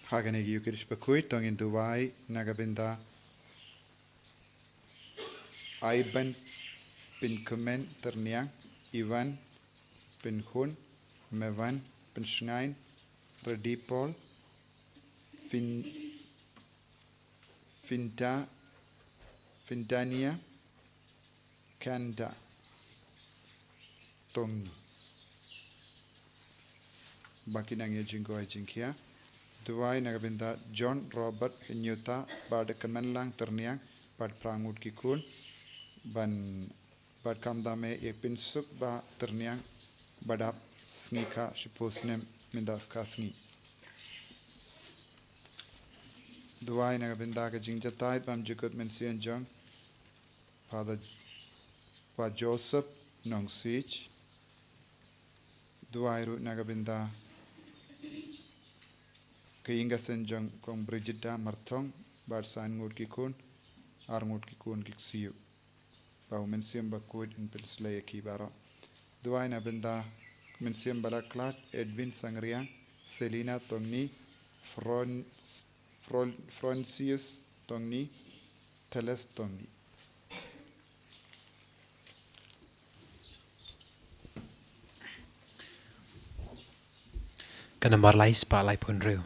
Haganegi yukirish bakui tongin Dubai nagabinda Iban bin Kumen terniang Ivan bin Hun Mevan bin Schnein Redipol Findania Kanda Tong Baki nang yajingo ajinkia Dubai nagabinda John Robert Hinyuta bad kemenlang terniang bad prangut kikun ban bad kamdame epin suk ba terniang badap snika shipusnem mindas kasngi Dubai nagabinda ka jingjatait bam jukut mensian jong Father Pa Joseph Nong Switch Dubai ru nagabinda Keinga senjang kong Brigida Martong Barsan ngut kikun ar ngut kikun kiksiu Bau mensiam bakuid in pilslaya kibara Duai na benda mensiam balaklat Edwin Sangriang Selina Tongni Francius Tongni Teles Tongni Kanamar lai spa lai pun riu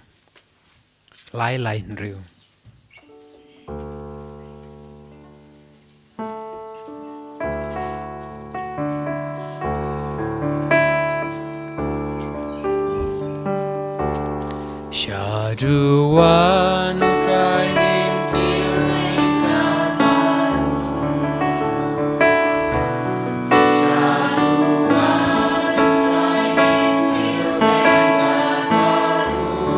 lai riu Syaduan kain kireka baru Syaduan kain kireka baru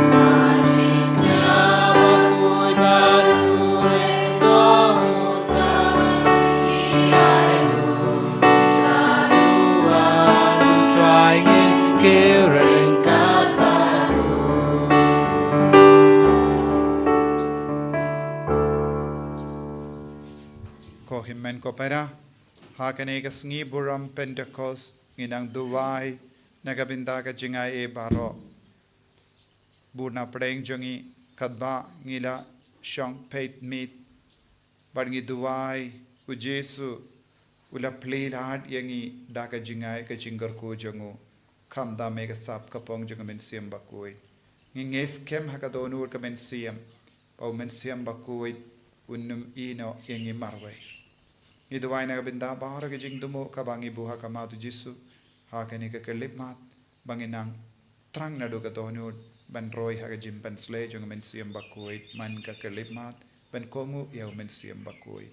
Majiknya wakut baru Rendohutan kiaiku Syaduan kain kireka Himen kopera hakanega sngi buram Pentecost nginang Dubai nagabinda ka jingai e baro burna preng jongi kadba ngila shong peit meet barngi Dubai u Jesu ula pleilad yangi daka jingai ka jingar ko jongo kamda mega sap kapong jonga men siam bakoi nginges kem hakadonur ka men siam pau men siam bakoi unnum ino yangi marwai Iduai nagabinda bahara ke jing dumo kabangi buha kamatu Jesu hakani ka kelip mat banginang trang nadu ka tonur ban roy ha ka jim ban slay jong men siam bakoi man ka kelip mat ban kongu yau men siam bakoi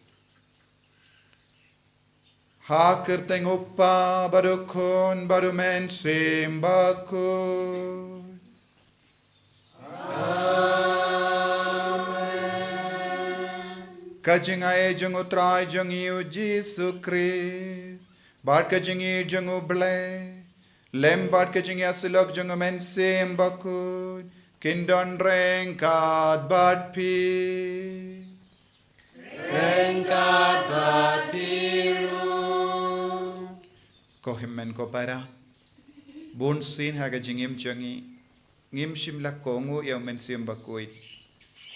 ha kerteng uppa badukon badu men siam bakoi Kajing ai jung utrai jung iu Jesu Christ Bad kajing i jung uble Lem bad kajing asilok jung men sim bakut Kindon rengkat bad pi Rengkat bad piru Kohim men ko para Bun sin ha kajing im jungi Ngim shimla kongu yau men sim bakuit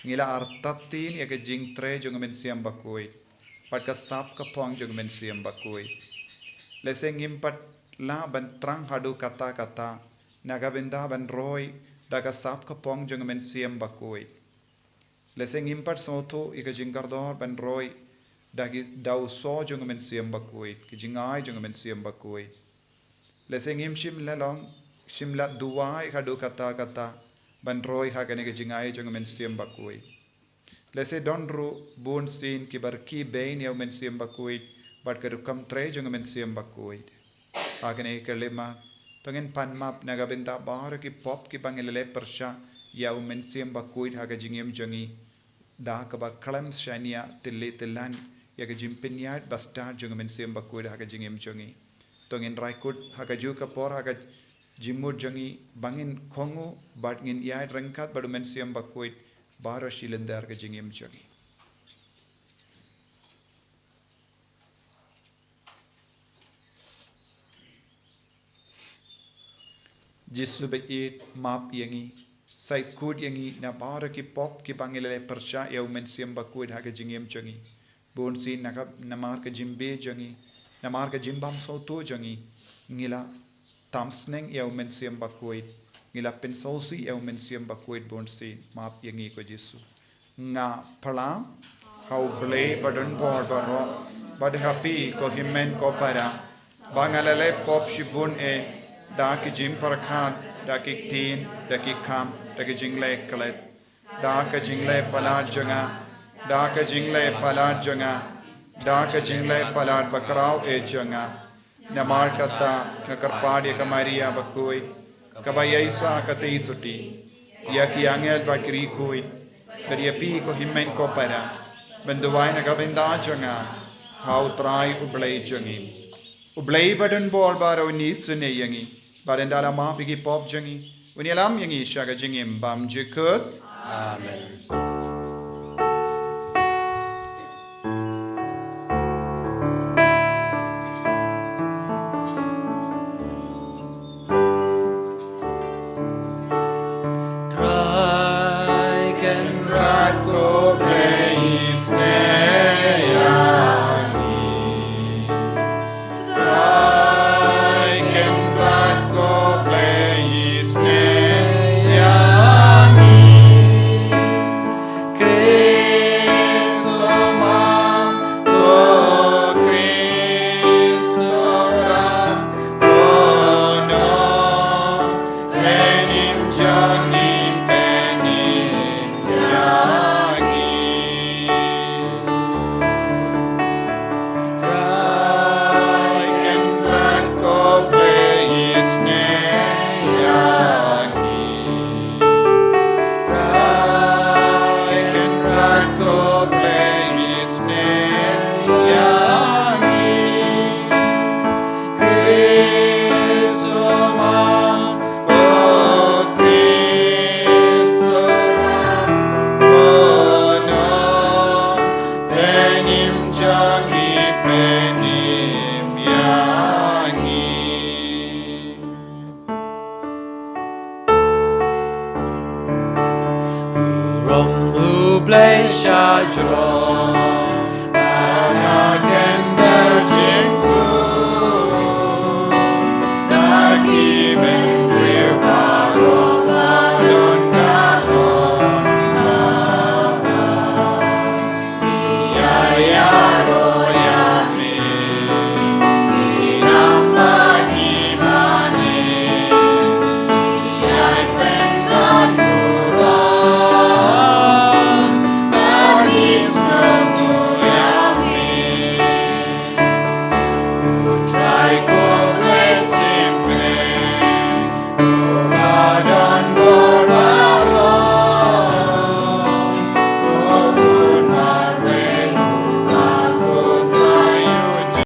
Ngila artatin ya ke jing tre jong men siam bakui pat ka sap ka pong jong men siam bakui leseng impat la ban trang hadu kata kata naga benda ban roy daga sap ka pong jong men siam bakui leseng impat soto ika jingardor ban roy dagi dau so jong men siam bakui ki jingai jong men siam bakui leseng im shim lalong shimla duai hadu kata kata ban roy ha kane ke jingai jong men siam bakui lese donru bun sin ki bar ki bein yau men siam bakui bat ke kam tre jong men siam bakui ha kane ke lema tongen pan map naga benda bahar ki pop ki bangele persha yau men siam bakui ha ke jingem jongi da ka ba klam shania tille tillan ya ke jimpinyat bastard jong men siam bakui ha ke jingem jongi tongen raikut ha ka ju ka por ha ka Jimur jangi bangin kongo bat ngin yai rengkat badu men siam bakuit baro shilendar ke jingim jangi. Jisu beit map yangi sai kud yangi na bara ki pop ki bangilele persya yau men siam bakud haga jingiem jangi bon sin nakap namar ka jimbe jangi namar ka jimbam so to jangi ngila tamsneng yau men siam bakud ngila pensosi yau men siam bakud bon sin map yangi ko Jisu nga palam hau ble badan bor baro bad happy ko himmen ko para bangalele pop shibun da ki jim parakhat da ki tin da ki kham da ki jingle klet da ka jingle palat janga da ka jingle palat janga da ka jingle palat bakrao janga namar kata ngakarpad ya kamaria bakoi kabayisa kati suti ya ki angel bakri koi dari api ko himmen ko para benduai na kabenda janga hau trai ublei jangi ublei badan bor baro ni sune yangi barendala ma pigi pop jangi unialam yangi shaga jingim bam jikut amen. Rom ublei shadro,